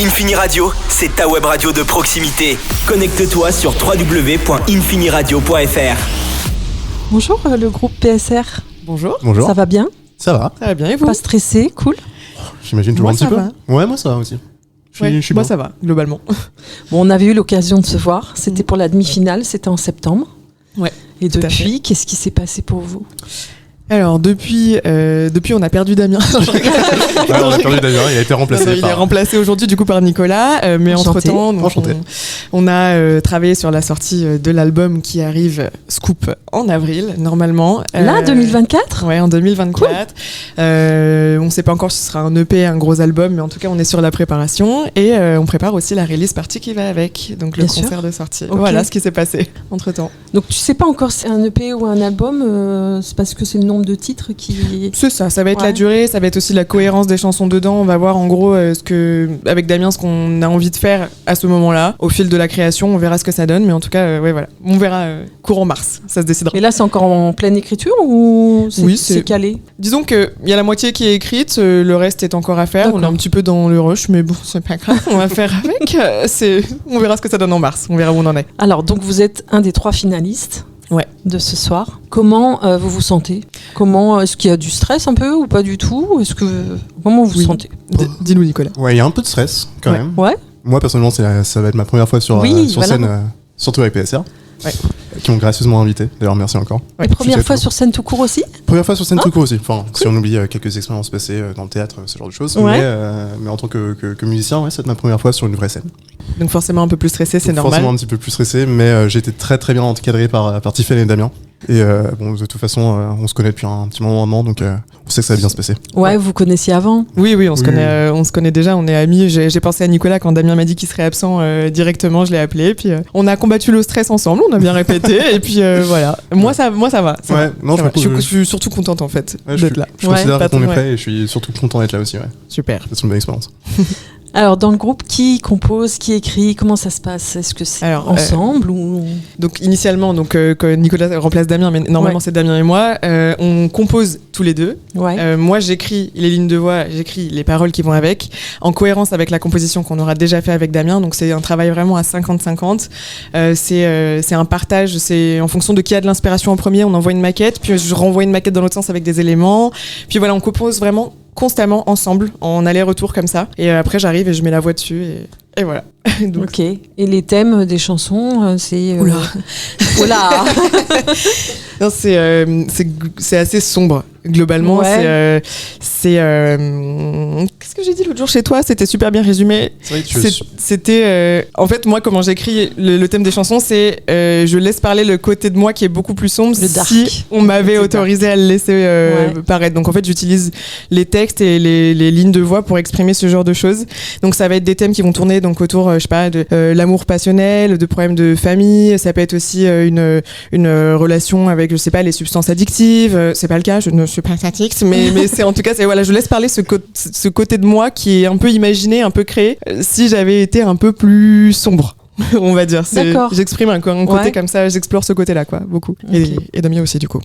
Infini Radio, c'est ta web radio de proximité. Connecte-toi sur www.infiniradio.fr. Bonjour le groupe PSR. Bonjour. Bonjour. Ça va bien? Ça va. Ça va bien et vous? Pas stressé, cool. J'imagine toujours Moi, un petit ça peu. va. Ouais, moi ça va aussi. Je suis moi bien. ça va, globalement. Bon, on avait eu l'occasion de se voir. C'était pour la demi-finale, c'était en septembre. Ouais. Et tout à depuis, qu'est-ce qui s'est passé pour vous? Alors depuis on a perdu Damien. Ouais, on a perdu d'ailleurs, il a été remplacé Il est par... remplacé aujourd'hui du coup par Nicolas, mais Enchanté. entre-temps on a travaillé sur la sortie de l'album qui arrive Scoop en avril normalement. Là, 2024? Ouais, en 2024. On sait pas encore si ce sera un EP, un gros album, mais en tout cas on est sur la préparation et on prépare aussi la release party qui va avec, donc le Bien sûr. concert de sortie. Ok. Voilà ce qui s'est passé entre-temps. Donc tu sais pas encore si c'est un EP ou un album, c'est parce que c'est le nombre de titres qui... C'est ça va être Ouais. la durée, ça va être aussi la cohérence des chansons dedans. On va voir en gros avec Damien ce qu'on a envie de faire à ce moment-là. Au fil de la création, on verra ce que ça donne, mais en tout cas, ouais, voilà. On verra courant mars, ça se décidera. Et là, c'est encore en pleine écriture ou c'est, Oui, c'est calé? Disons qu'il y a la moitié qui est écrite, le reste est encore à faire. D'accord. On est un petit peu dans le rush, mais bon, c'est pas grave, on va faire avec. On verra ce que ça donne en mars, on verra où on en est. Alors, donc vous êtes un des 3 finalistes. Ouais. De ce soir. Comment vous vous sentez? Comment est-ce qu'il y a du stress un peu ou pas du tout? Comment vous vous Oui. sentez? Dis-nous Nicolas. Ouais, il y a un peu de stress quand Ouais. même. Ouais. Moi personnellement, ça va être ma première fois sur Oui, sur voilà. scène, surtout avec PSR. Ouais. Qui m'ont gracieusement invité. D'ailleurs, merci encore. Ouais. Et première Tout à fois fait. sur scène tout court aussi? Première fois sur scène tout court aussi. Enfin, si on oublie quelques expériences passées dans le théâtre, ce genre de choses. Ouais. Mais en tant que musicien, ouais, c'est ma première fois sur une vraie scène. Donc forcément un peu plus stressé, c'est Donc, normal. Forcément un petit peu plus stressé, mais j'ai été très très bien encadré par Tiffany et Damien. Et bon, de toute façon, on se connaît depuis un petit moment maintenant, donc on sait que ça va bien se passer. Ouais, vous connaissiez avant? Oui, on se Oui. connaît, on se connaît déjà, on est amis. J'ai pensé à Nicolas quand Damien m'a dit qu'il serait absent directement, je l'ai appelé. Puis on a combattu le stress ensemble, on a bien répété. Et puis voilà. Moi ça va. Ça Ouais, va, non, ça je va. trouve- Je suis surtout contente en fait d'être là. Je considère Ouais. qu'on est Ouais. prêt et je suis surtout content d'être là aussi. Ouais. Super. C'est une bonne expérience. Alors, dans le groupe, qui compose, qui écrit? Comment ça se passe? Est-ce que c'est Alors, ensemble ou... Donc initialement, que Nicolas remplace Damien, mais normalement Ouais. c'est Damien et moi. On compose tous les deux. Ouais. Moi j'écris les lignes de voix, j'écris les paroles qui vont avec, en cohérence avec la composition qu'on aura déjà fait avec Damien. Donc c'est un travail vraiment à 50-50. C'est un partage, c'est en fonction de qui a de l'inspiration en premier, on envoie une maquette, puis je renvoie une maquette dans l'autre sens avec des éléments. Puis voilà, on compose vraiment constamment ensemble, en aller-retour comme ça. Et après j'arrive et je mets la voix dessus et voilà. Donc, Ok. Et les thèmes des chansons, c'est... Oula. Oula. non, c'est assez sombre. Globalement, Ouais. qu'est-ce que j'ai dit l'autre jour chez toi? C'était super bien résumé. C'est vrai que C'était en fait moi comment j'écris le thème des chansons, c'est je laisse parler le côté de moi qui est beaucoup plus sombre Le dark. si on m'avait Le autorisé à le laisser Ouais. paraître. Donc en fait j'utilise les textes et les lignes de voix pour exprimer ce genre de choses. Donc ça va être des thèmes qui vont tourner donc autour je sais pas de l'amour passionnel, de problèmes de famille. Ça peut être aussi une relation avec je sais pas les substances addictives. C'est pas le cas, je ne suis pas addict, mais c'est en tout cas c'est voilà, je laisse parler ce côté de moi qui est un peu imaginé, un peu créé. Si j'avais été un peu plus sombre, on va dire. D'accord. J'exprime un côté Ouais. comme ça, j'explore ce côté-là quoi, beaucoup. Ok. Et Damien aussi du coup.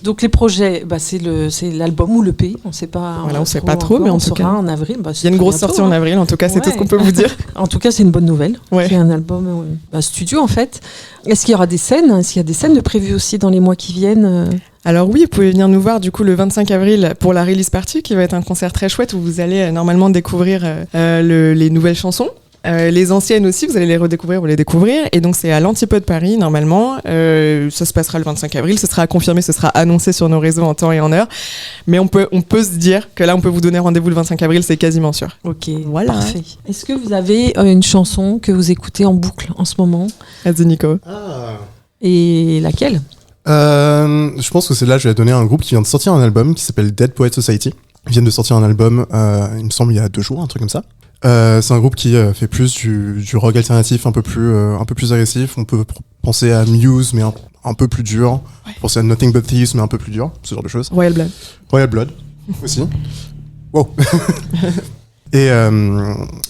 Donc les projets, c'est l'album ou l'EP, on sait pas. Voilà, on sait pas trop, encore, mais en on tout saura cas, en avril. Bah, Il y a une grosse sortie en avril, en tout cas, c'est tout ce qu'on peut vous dire. En tout cas, c'est une bonne nouvelle. Ouais. C'est un album studio en fait. Est-ce qu'il y aura des scènes? Est-ce qu'il y a des scènes de prévues aussi dans les mois qui viennent? Alors oui, vous pouvez venir nous voir du coup le 25 avril pour la release party qui va être un concert très chouette où vous allez normalement découvrir les nouvelles chansons. Les anciennes aussi, vous allez les redécouvrir ou les découvrir. Et donc c'est à l'Antipode Paris normalement. Ça se passera le 25 avril, ce sera confirmé, ce sera annoncé sur nos réseaux en temps et en heure. Mais on peut se dire que là on peut vous donner rendez-vous le 25 avril, c'est quasiment sûr. Ok, Voilà. parfait. Est-ce que vous avez une chanson que vous écoutez en boucle en ce moment? Vas-y Nico. Et laquelle? Je pense que c'est là je vais donner à un groupe qui vient de sortir un album qui s'appelle Dead Poet Society. Ils viennent de sortir un album, il me semble il y a 2 jours, un truc comme ça. C'est un groupe qui fait plus du rock alternatif, un peu plus agressif. On peut penser à Muse, mais un peu plus dur. Penser à Nothing But Thieves, mais un peu plus dur, ce genre de choses. Royal Blood. Royal Blood aussi. Wow. Et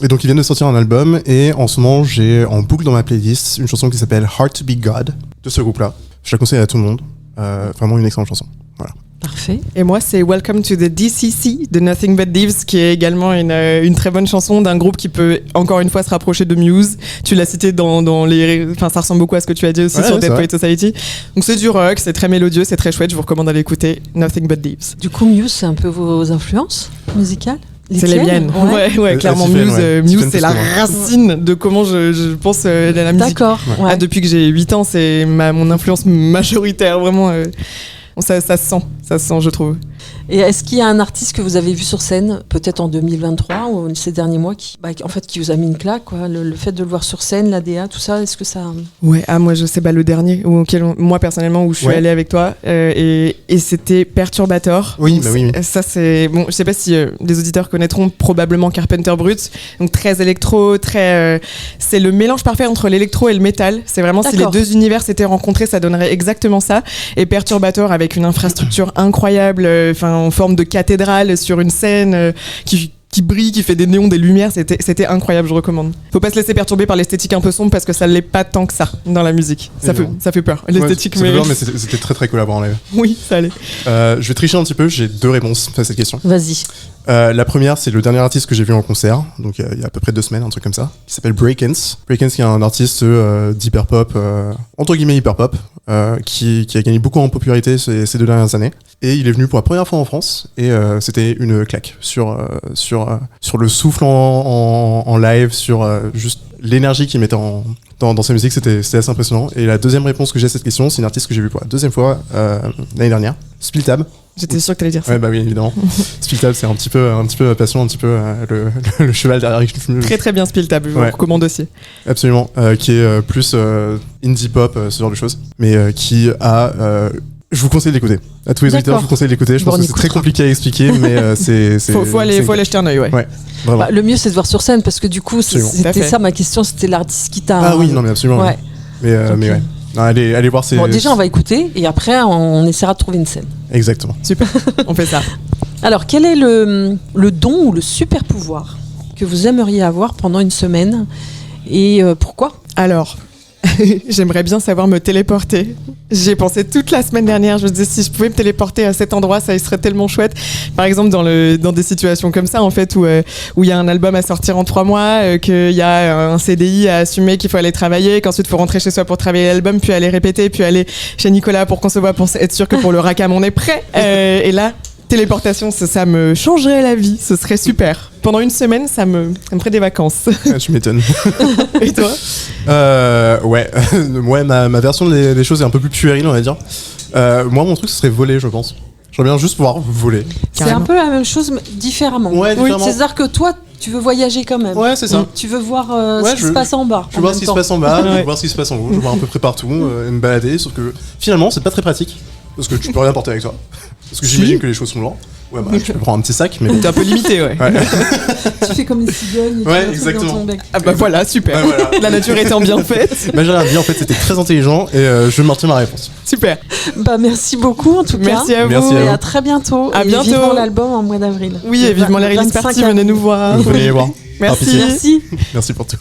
donc ils viennent de sortir un album et en ce moment j'ai en boucle dans ma playlist une chanson qui s'appelle Heart to Be God de ce groupe-là. Je la conseille à tout le monde. Vraiment une excellente chanson. Voilà. Parfait. Et moi, c'est Welcome to the DCC de Nothing But Thieves, qui est également une très bonne chanson d'un groupe qui peut encore une fois se rapprocher de Muse. Tu l'as cité dans les, enfin ça ressemble beaucoup à ce que tu as dit aussi sur Dead Poets Society. Donc c'est du rock, c'est très mélodieux, c'est très chouette. Je vous recommande d'aller écouter Nothing But Thieves. Du coup, Muse, c'est un peu vos influences musicales? C'est les miennes. Ouais, clairement. Muse, c'est la racine de comment je pense à la musique. D'accord. Ouais. Depuis que j'ai 8 ans, c'est mon influence majoritaire, vraiment. Ça se sent, je trouve. Et est-ce qu'il y a un artiste que vous avez vu sur scène, peut-être en 2023 ou ces derniers mois, qui vous a mis une claque, quoi, le fait de le voir sur scène, la DA, tout ça, est-ce que ça... Ouais, moi je sais, le dernier, moi personnellement, où je suis allée avec toi, et c'était Perturbator. Oui, oui. Ça c'est... Bon, je sais pas si les auditeurs connaîtront probablement Carpenter Brut, donc très électro, c'est le mélange parfait entre l'électro et le métal. C'est vraiment, si les deux univers s'étaient rencontrés, ça donnerait exactement ça. Et Perturbator avec une infrastructure incroyable, en forme de cathédrale sur une scène qui brille, qui fait des néons, des lumières, c'était incroyable, je recommande. Faut pas se laisser perturber par l'esthétique un peu sombre parce que ça l'est pas tant que ça dans la musique. Ça fait peur, l'esthétique. Ouais, mais c'était très très collaborant en live. Oui, ça allait. Je vais tricher un petit peu, j'ai 2 réponses à cette question. Vas-y. La première, c'est le dernier artiste que j'ai vu en concert, donc il y a à peu près 2 semaines, un truc comme ça, qui s'appelle Breakins. Breakins, qui est un artiste d'hyperpop, entre guillemets hyperpop, qui a gagné beaucoup en popularité ces 2 dernières années. Et il est venu pour la première fois en France, et c'était une claque sur le souffle en live, sur juste l'énergie qu'il mettait dans sa musique, c'était assez impressionnant. Et la deuxième réponse que j'ai à cette question, c'est une artiste que j'ai vue pour la 2e fois l'année dernière, Spiltab. J'étais sûr que t'allais dire ça. Ouais, oui, évidemment. Spiltab, c'est un petit peu ma passion, un petit peu le cheval derrière. Très très bien Spiltab, je vous recommande aussi. Absolument, qui est plus indie pop, ce genre de choses, mais qui a... je vous conseille de l'écouter. À tous les auditeurs, je vous conseille de l'écouter. Je pense que c'est très compliqué à expliquer, mais faut aller jeter un œil, ouais. Le mieux, c'est de voir sur scène, parce que du coup, c'était ça ma question, c'était l'artiste qui t'a... Ah oui, non, mais absolument. Ouais. Mais ouais. Non, allez voir. Bon, déjà, on va écouter, et après, on essaiera de trouver une scène. Exactement. Super, on fait ça. Alors, quel est le don ou le super pouvoir que vous aimeriez avoir pendant une semaine, et pourquoi ? Alors, j'aimerais bien savoir me téléporter. J'y ai pensé toute la semaine dernière. Je me disais, si je pouvais me téléporter à cet endroit, ça serait tellement chouette. Par exemple, dans des situations comme ça, en fait, où il y a un album à sortir en 3 mois, qu'il y a un CDI à assumer, qu'il faut aller travailler, qu'ensuite il faut rentrer chez soi pour travailler l'album, puis aller répéter, puis aller chez Nicolas pour concevoir, pour être sûr que pour le racam on est prêt. Et là, téléportation, ça me changerait la vie. Ce serait super. Pendant une semaine, ça me ferait des vacances. Tu m'étonnes. Et toi ? Ouais, ma version des choses est un peu plus puérile, on va dire. Moi, mon truc, ce serait voler, je pense. J'aimerais bien juste pouvoir voler. C'est un peu la même chose, mais différemment. Ouais, différemment. C'est-à-dire que toi, tu veux voyager quand même. Ouais, c'est ça. Tu veux voir ce qui se passe en bas. Je veux voir ce qui se passe en bas, je veux voir ce qui se passe en haut, je veux voir à peu près partout, me balader, sauf que finalement, c'est pas très pratique. Parce que tu peux rien porter avec toi. Parce que j'imagine que les choses sont lourdes. Ouais, tu peux prendre un petit sac, mais... T'es un peu limité, ouais. Tu fais comme les cigognes. Ouais, exactement. Ah bah voilà, super. Ouais, voilà. La nature étant bien faite. J'ai rien dit, en fait, c'était très intelligent et je me retiens ma réponse. Super. Merci beaucoup, en tout cas. Merci à vous. Et à très bientôt. À bientôt. Vivement l'album en mois d'avril. Oui, et vivement les release parties, venez nous voir. Venez les voir. Merci. Merci. Merci pour tout.